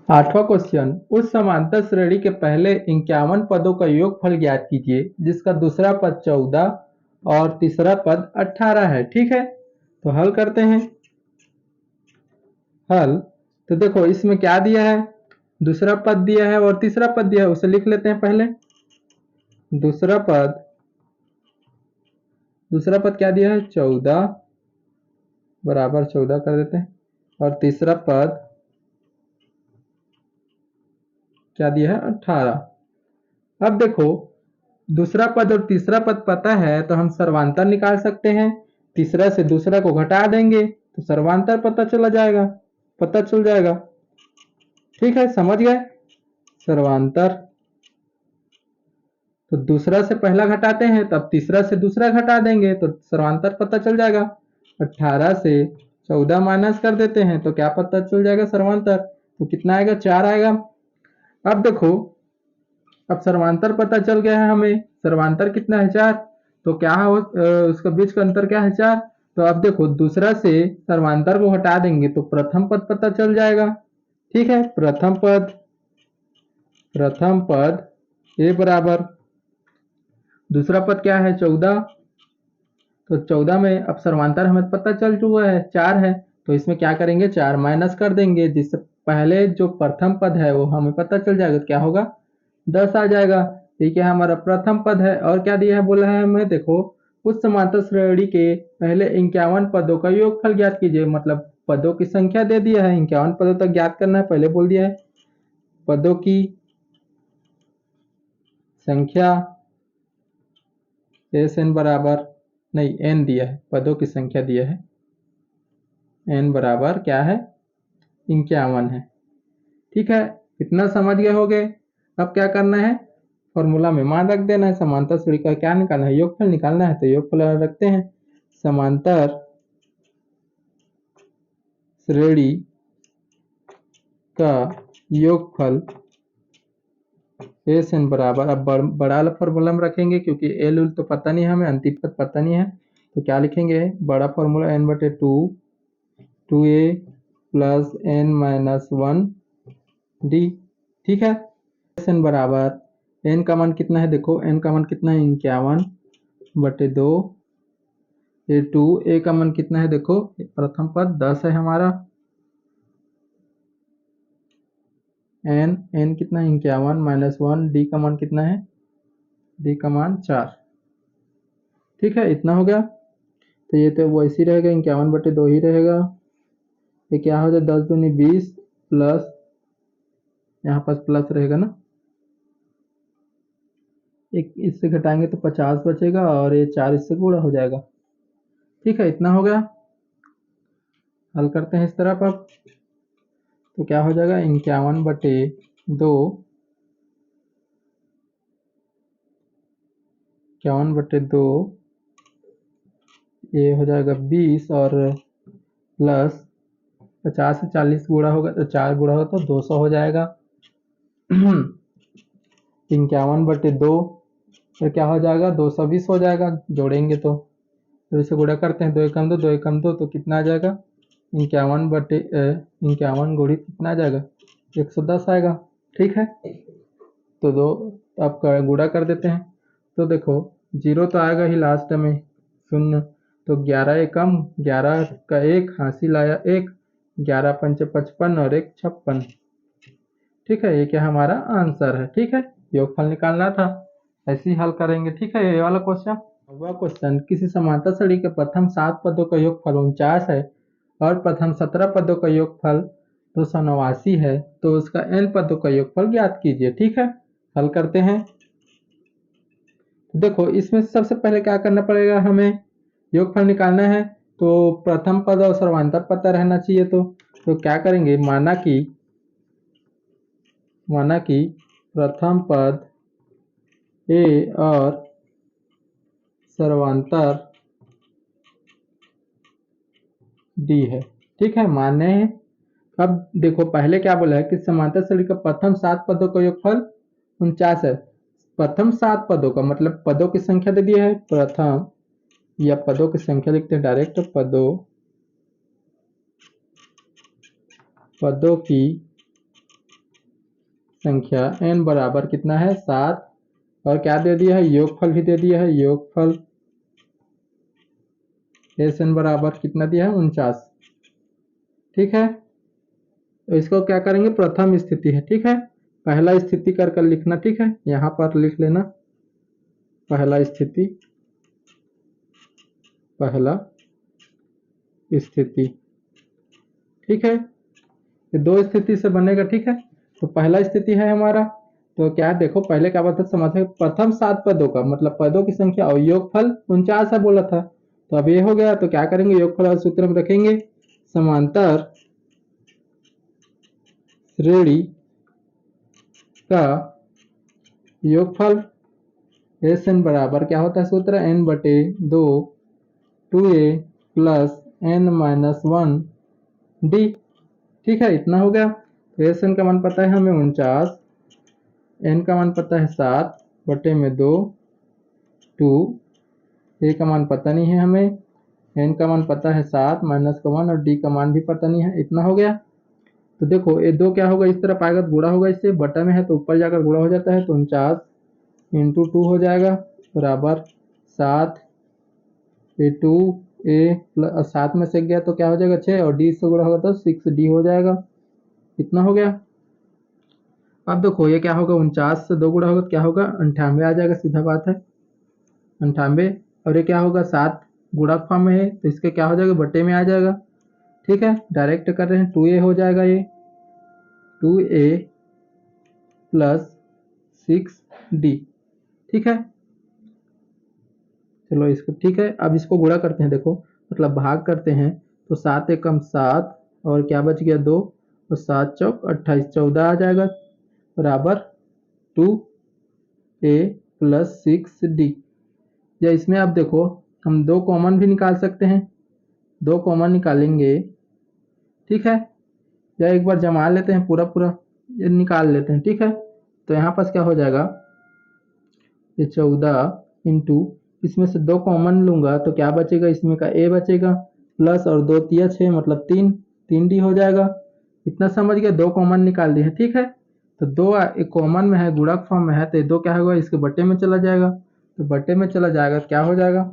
आठवां क्वेश्चन, उस समांतर श्रेणी के पहले 51 पदों का योगफल ज्ञात कीजिए जिसका दूसरा पद 14 और तीसरा पद 18 है। ठीक है, तो हल करते हैं। हल तो देखो इसमें क्या दिया है, दूसरा पद दिया है और तीसरा पद दिया है, उसे लिख लेते हैं पहले। दूसरा पद क्या दिया है, 14 बराबर 14 कर देते हैं, और तीसरा पद क्या दिया है, 18। अब देखो दूसरा पद और तीसरा पद पता है तो हम सर्वांतर निकाल सकते हैं। तीसरा से दूसरा को घटा देंगे तो सर्वांतर पता चल जाएगा। ठीक है, समझ गए। सर्वांतर तो दूसरा से पहला घटाते हैं तब तीसरा से दूसरा घटा देंगे तो सर्वांतर पता चल जाएगा। 18 से 14 माइनस कर देते हैं तो क्या पता चल जाएगा, सर्वांतर। तो कितना आएगा, 4 आएगा। अब देखो, अब सर्वांतर पता चल गया है हमें, सर्वांतर कितना है, 4। तो क्या है उसका बीच का अंतर क्या है, 4। तो अब देखो दूसरा से सर्वांतर को हटा देंगे तो प्रथम पद पता चल जाएगा। ठीक है, प्रथम पद ए बराबर, दूसरा पद क्या है, 14। तो 14 में अब सर्वांतर हमें पता चल चुका है, 4 है। तो इसमें क्या करेंगे, 4 माइनस कर देंगे, जिससे पहले जो प्रथम पद है वो हमें पता चल जाएगा, तो क्या होगा, 10 आ जाएगा। ठीक है, हमारा प्रथम पद है। और क्या दिया है, बोला है हमें, देखो उस समांतर श्रेणी के पहले 51 पदों का योगफल ज्ञात कीजिए। मतलब पदों की संख्या दे दिया है, 51 पदों तक ज्ञात करना है, पहले बोल दिया है। पदों की संख्या एस एन बराबर, नहीं एन दिया है, पदों की संख्या दिया है, एन बराबर क्या है, 51 है। ठीक है, इतना समझ गए होगे। अब क्या करना है, फॉर्मूला में मान रख देना है। समांतर श्रेणी का क्या निकालना है, योगफल निकालना है, तो योगफल रखते हैं। समांतर श्रेणी का योगफल एस एन बराबर, अब बड़ा वाला फॉर्मूला में रखेंगे क्योंकि एल उल तो पता नहीं हमें, अंतिम पद पता नहीं है। तो क्या लिखेंगे, बड़ा फॉर्मूला एन बटे 2 ए प्लस एन माइनस 1 डी। ठीक है, एस एन बराबर एन का मान कितना है, देखो एन का मान कितना है, 51 बटे 2 ए 2, ए का मान कितना है, देखो प्रथम पद 10 है हमारा, एन कितना है, 51 माइनस 1, डी का मान कितना है, डी का मान 4। ठीक है, इतना हो गया। तो ये तो वैसे ही रहेगा, 51 बटे 2 ही रहेगा। ये क्या हो जाए, 10 दूनी 20 प्लस, यहाँ पास प्लस रहेगा ना, एक इससे घटाएंगे तो 50 बचेगा और ये 4 इससे गुणा हो जाएगा। ठीक है, इतना हो गया। हल करते हैं इस तरफ अब, तो क्या हो जाएगा, 51 बटे 2, 51 बटे 2 ये हो जाएगा 20 और प्लस 50 से 40 गुणा होगा तो 4 गुणा होगा तो 200 हो जाएगा। 51 बटे 2 तो क्या हो जाएगा, 220 हो जाएगा, जोड़ेंगे तो इसे गुणा करते हैं, 2 एकम 2, 2 एकम 2, तो कितना आ जाएगा, 51 गुणित कितना आ जाएगा, 110 आएगा। ठीक है, तो दो अब गुणा कर देते हैं। तो देखो जीरो तो आएगा ही लास्ट में, शून्य, तो 11 एकम 11 का 1 हासिल आया 1, 11 पंचे 55 और 1 56। ठीक है, ये क्या हमारा आंसर है। ठीक है, योगफल निकालना था, ऐसे ही हल करेंगे। ठीक है, ये वाला क्वेश्चन। वह क्वेश्चन, किसी समांतर श्रेणी के प्रथम 7 पदों का योगफल 49 है और प्रथम 17 पदों का योगफल 289 है, तो उसका n पदों का योगफल ज्ञात कीजिए। ठीक है, हल करते हैं। देखो इसमें सबसे पहले क्या करना पड़ेगा, हमें योगफल निकालना है तो प्रथम पद और सर्वांतर पता रहना चाहिए। तो क्या करेंगे, माना कि प्रथम पद ए और सर्वांतर डी है। ठीक है, माने हैं। अब देखो पहले क्या बोला है कि समांतर श्रेणी का प्रथम 7 पदों का योगफल 49 है। प्रथम 7 पदों का मतलब पदों की संख्या दे दिया है, प्रथम या पदों की संख्या लिखते हैं डायरेक्ट, पदों की संख्या n बराबर कितना है 7, और क्या दे दिया है योगफल भी दे दिया है, योगफल Sn बराबर कितना दिया है 49। ठीक है, तो इसको क्या करेंगे प्रथम स्थिति है, ठीक है, पहला स्थिति कर कर लिखना, ठीक है, यहाँ पर लिख लेना पहला स्थिति, पहला स्थिति। ठीक है, ये दो स्थिति से बनेगा, ठीक है। तो पहला स्थिति है हमारा, तो क्या देखो पहले क्या बात है समझे, प्रथम 7 पदों का मतलब पदों की संख्या और योगफल 49 है बोला था, तो अब ये हो गया, तो क्या करेंगे योगफल और सूत्र में रखेंगे समांतर श्रेणी का योगफल Sn बराबर क्या होता है सूत्र n/2 2a प्लस n-1d। ठीक है, इतना हो गया। तो Sn का मान पता है हमें 49, n का मान पता है 7/2, 2 a का मान पता नहीं है हमें, n का मान पता है 7 -1 और d का मान भी पता नहीं है, इतना हो गया। तो देखो ये दो क्या होगा इस तरफ आएगा तो गुणा होगा, इससे बटा में है तो ऊपर जाकर गुणा हो जाता है, तो 49 × 2 हो जाएगा बराबर 7 a2 a प्लस 7 में से गया तो क्या हो जाएगा 6 और d से गुणा होगा तो 6d हो जाएगा, इतना हो गया। अब देखो ये क्या होगा 49 से 2 गुणा होगा तो क्या होगा 98 आ जाएगा, सीधा बात है 98। और ये क्या होगा 7 गुणक फॉर्म में है तो इसके क्या हो जाएगा बटे में आ जाएगा। ठीक है, डायरेक्ट कर रहे हैं 2a हो जाएगा, ये 2a प्लस 6d। ठीक है, चलो इसको ठीक है, अब इसको गुणा करते हैं, देखो मतलब भाग करते हैं, तो 7 एकम 7 और क्या बच गया 2 और 7 चौक 28, 14 आ जाएगा बराबर 2a प्लस 6d। या इसमें आप देखो हम 2 कॉमन भी निकाल सकते हैं, 2 कॉमन निकालेंगे, ठीक है, या एक बार जमा लेते हैं पूरा पूरा ये निकाल लेते हैं। ठीक है, तो यहाँ पास क्या हो जाएगा ये 14 इंटू इसमें से 2 कॉमन लूंगा तो क्या बचेगा इसमें का a बचेगा प्लस और 2 तिया 6 मतलब 3d हो जाएगा, इतना समझ गया, 2 कॉमन निकाल दिए हैं। ठीक है, तो 2 एक कॉमन में है गुणक फॉर्म में है तो 2 क्या होगा इसके बटे में चला जाएगा, तो बटे में चला जाएगा क्या हो जाएगा,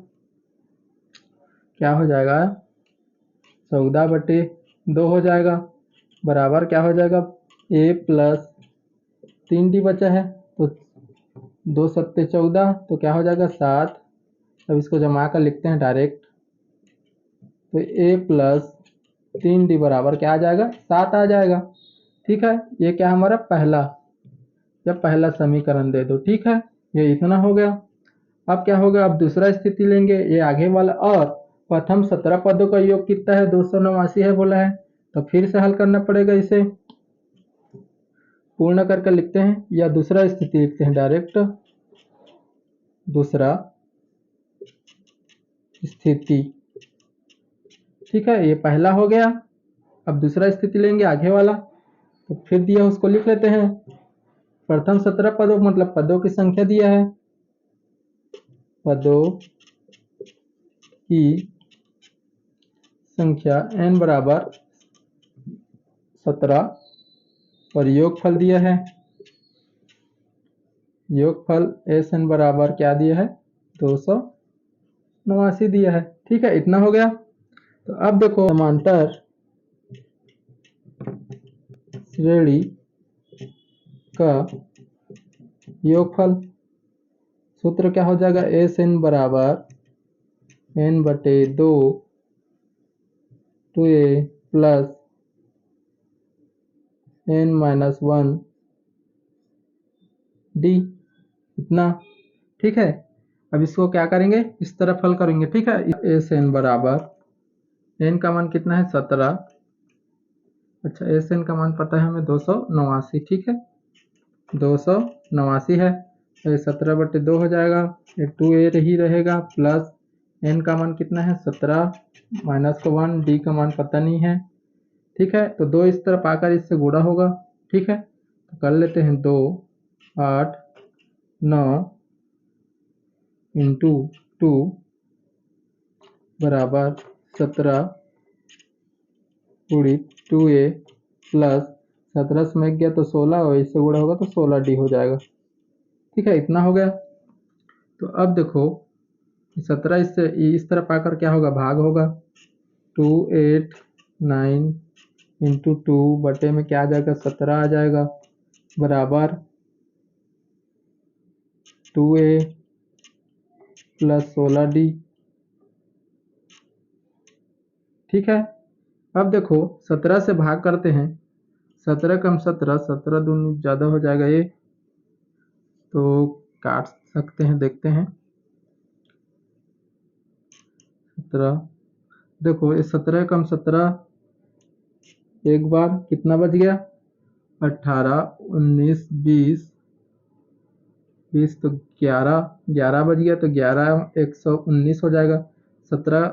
क्या हो जाएगा 14/2 हो जाएगा बराबर क्या हो जाएगा a प्लस 3d बचा है तो 2 सत्ते 14 तो क्या हो जाएगा 7। अब इसको जमा कर लिखते हैं डायरेक्ट, तो a प्लस 3d बराबर क्या आ जाएगा 7 आ जाएगा। ठीक है, ये क्या हमारा पहला समीकरण दे दो। ठीक है, ये इतना हो गया। अब क्या होगा, अब दूसरा स्थिति लेंगे, ये आगे वाला, और प्रथम 17 पदों का योग कितना है 289 है बोला है, तो फिर से हल करना पड़ेगा, इसे पूर्ण करके लिखते हैं या दूसरा स्थिति लिखते हैं डायरेक्ट, दूसरा स्थिति। ठीक है, ये पहला हो गया। अब दूसरा स्थिति लेंगे आगे वाला, तो फिर दिया उसको लिख लेते हैं, प्रथम 17 पदों मतलब पदों की संख्या दिया है, पदों की संख्या n बराबर 17 और योगफल दिया है, योगफल Sn बराबर क्या दिया है 289 दिया है। ठीक है, इतना हो गया। तो अब देखो समांतर श्रेणी का योगफल, सूत्र क्या हो जाएगा Sn बराबर n/2 2a plus n-1 d, इतना। ठीक है, अब इसको क्या करेंगे इस तरफ हल करेंगे। ठीक है, Sn बराबर n का मान कितना है 17, अच्छा Sn का मान पता है हमें 289। ठीक है, 289 है, तो ये 17/2 हो जाएगा, ये 2a ही रहेगा प्लस n का मान कितना है 17 -1 d का मान पता नहीं है। ठीक है, तो 2 इस तरफ आकर इससे गुणा होगा। ठीक है, तो कर लेते हैं 2 8 9 इंटू 2 बराबर 17 × 2a प्लस 17 से में गया तो 16 और इससे गुणा होगा तो 16D हो जाएगा। ठीक है, इतना हो गया। तो अब देखो 17 इससे इस तरफ आकर क्या होगा, भाग होगा। 2 8 9 इंटू 2 बटे में क्या आ जाएगा, 17 आ जाएगा, बराबर 2A प्लस 16D। ठीक है, अब देखो 17 से भाग करते हैं, 17 कम 17, 17 दूनी ज़्यादा हो जाएगा ये, तो काट सकते हैं, देखते हैं। 17, देखो ये 17 कम 17 एक बार कितना बच गया, 18 19 20 20 तो 11 बच गया, तो 11 119 हो जाएगा। 17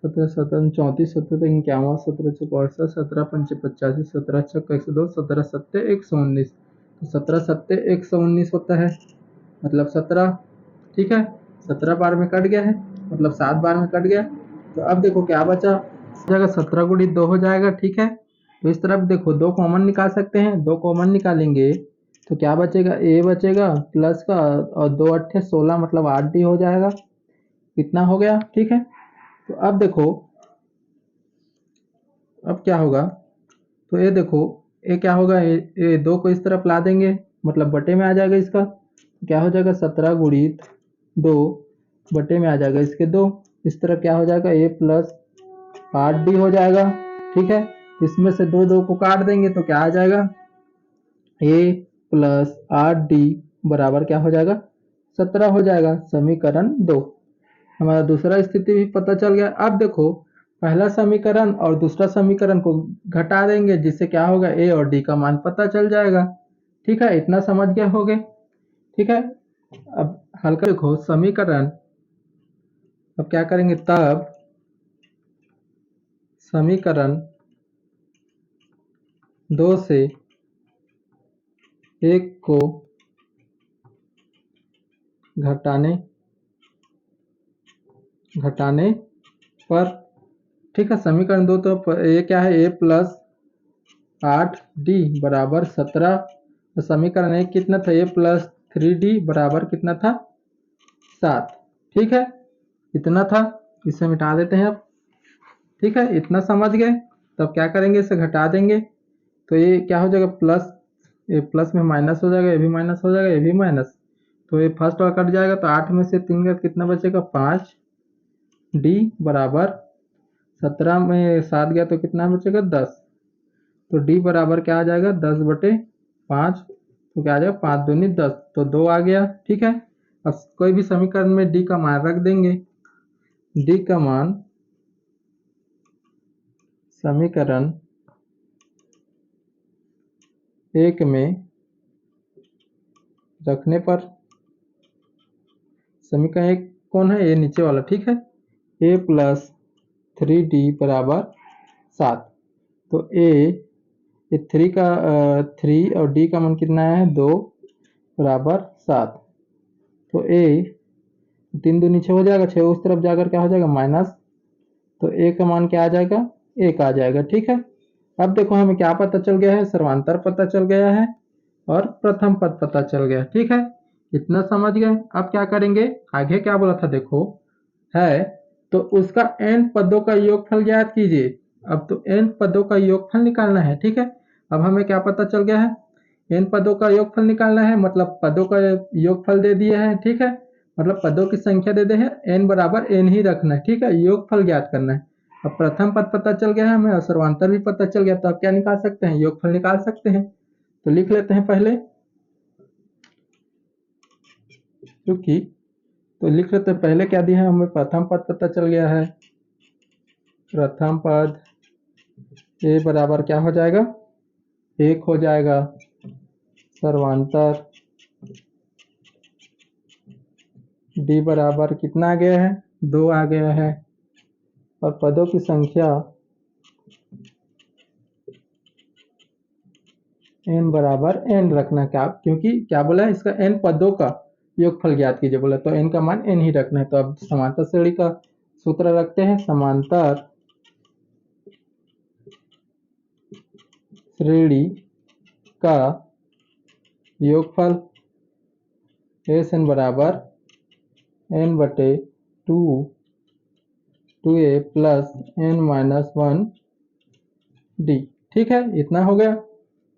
17 17 34 17 51 17 64 17 पंचे 85 17 छक्का 102 17 सत्ते 119, तो 17 सत्ते 119 होता है, मतलब 17। ठीक है, 17 बार में कट गया है, मतलब 7 बार में कट गया। तो अब देखो क्या बचा, जगह 17 गुणी 2 हो जाएगा। ठीक है, तो इस तरफ देखो 2 कॉमन निकाल सकते हैं, 2 कॉमन निकालेंगे तो क्या बचेगा, ए बचेगा प्लस का, और 2 अट्ठे 16 मतलब 8D हो जाएगा। इतना हो गया। ठीक है, तो अब देखो अब क्या होगा, तो ये देखो ये क्या होगा, ये 2 को इस तरफ ला देंगे, मतलब बटे में आ जाएगा इसका, क्या हो जाएगा 17 गुणित 2 बटे में आ जाएगा इसके 2, इस तरफ क्या हो जाएगा ए प्लस 8D हो जाएगा। ठीक है, इसमें से 2 2 को काट देंगे तो क्या आ जाएगा, ए प्लस 8D बराबर क्या हो जाएगा, 17 हो जाएगा। समीकरण 2, हमारा दूसरा स्थिति भी पता चल गया। अब देखो पहला समीकरण और दूसरा समीकरण को घटा देंगे, जिससे क्या होगा, ए और डी का मान पता चल जाएगा। ठीक है, इतना समझ गए होगे। ठीक है, अब हल्का देखो समीकरण, अब क्या करेंगे, तब समीकरण 2 से 1 को घटाने पर, ठीक है, समीकरण 2 तो ये क्या है, ए प्लस 8D बराबर 17, तो समीकरण 1 कितना था, ए प्लस 3D बराबर कितना था, 7। ठीक है, इतना था, इसे मिटा देते हैं अब। ठीक है, इतना समझ गए। तब क्या करेंगे, इसे घटा देंगे तो ये क्या हो जाएगा, प्लस, ये प्लस में माइनस हो जाएगा, ये भी माइनस हो जाएगा, ये भी माइनस, तो ये फर्स्ट वाला कट जाएगा, तो 8 में से 3 का कितना बचेगा, 5D बराबर 17 में 7 गया तो कितना बचेगा, 10, तो D बराबर क्या आ जाएगा, 10/5, तो क्या आ जाएगा, 5 दूनी 10, तो 2 आ गया। ठीक है, अब कोई भी समीकरण में D का मान रख देंगे, D का मान समीकरण 1 में रखने पर, समीकरण 1 कौन है, ये नीचे वाला। ठीक है, ए प्लस 3D बराबर 7, तो ये 3 और D का मान कितना है, 2 बराबर 7, तो ए 3 दूनी 6 हो जाएगा, 6 उस तरफ जाकर क्या हो जाएगा, माइनस, तो ए का मान क्या आ जाएगा, 1 आ जाएगा। ठीक है, अब देखो हमें क्या पता चल गया है, सर्वांतर पता चल गया है और प्रथम पद पता चल गया। ठीक है, इतना समझ गए। अब क्या करेंगे, आगे क्या बोला था, देखो है तो उसका n पदों का योगफल ज्ञात कीजिए। अब तो n पदों का योगफल निकालना है। ठीक है, अब हमें क्या पता चल गया है, n पदों का योगफल निकालना है, मतलब पदों का योगफल दे दिया है। ठीक है, मतलब पदों की संख्या दे दे है, n बराबर n ही रखना है। ठीक है, योगफल ज्ञात करना है। अब प्रथम पद पता चल गया है हमें और सर्वांतर भी पता चल गया, तो अब क्या निकाल सकते हैं, योगफल निकाल सकते हैं। तो लिख लेते हैं पहले, क्योंकि तो लिख लेते हैं पहले क्या दिया है हमें, प्रथम पद पता चल गया है। प्रथम पद ए बराबर क्या हो जाएगा, 1 हो जाएगा, सर्वांतर डी बराबर कितना आ गया है, 2 आ गया है, और पदों की संख्या n बराबर n रखना है। क्या, क्योंकि क्या बोला है, इसका n पदों का योगफल ज्ञात कीजिए बोला, तो n का मान n ही रखना है। तो अब समांतर श्रेणी का सूत्र रखते हैं, समांतर श्रेणी का योगफल एस एन बराबर एन बटे 2a plus n minus 1 D. ठीक है, इतना हो गया।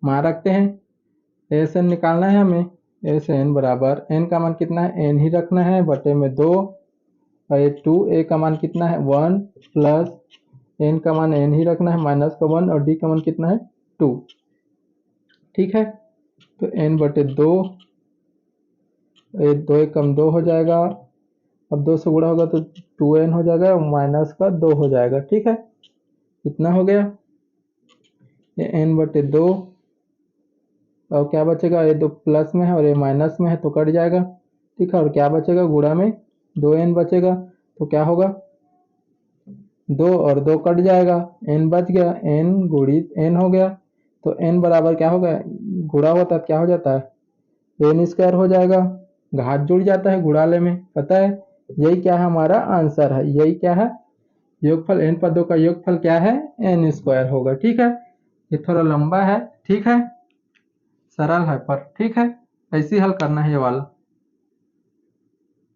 मान रखते हैं, एस एन निकालना है हमें। एस एन बराबर एन का मान कितना है, एन ही रखना है, बटे में 2, और ये 2a का मान कितना है 1, प्लस एन का मान एन ही रखना है, माइनस का 1, और डी का मान कितना है 2। ठीक है, तो n बटे 2, 2 एक कम 2 हो जाएगा, अब 2 से गुणा होगा तो 2n हो जाएगा, माइनस का 2 हो जाएगा। ठीक है, इतना हो गया। ये n बटे 2, और क्या बचेगा, ये 2 प्लस में है और ये माइनस में है तो कट जाएगा। ठीक है, और क्या बचेगा, गुणा में 2n बचेगा, तो क्या होगा 2 और 2 कट जाएगा, n बच गया, n गुणित n हो गया। तो n बराबर क्या होगा, गुणा होता है क्या हो जाता है n स्क्वायर हो जाएगा, घात जुड़ जाता है गुणाले में, पता है। यही क्या है, हमारा आंसर है। यही क्या है, योगफल n पदों का योगफल क्या है, n स्क्वायर होगा। ठीक है, ये थोड़ा लंबा है, ठीक है, सरल है पर ठीक है, ऐसे ही हल करना है ये वाला।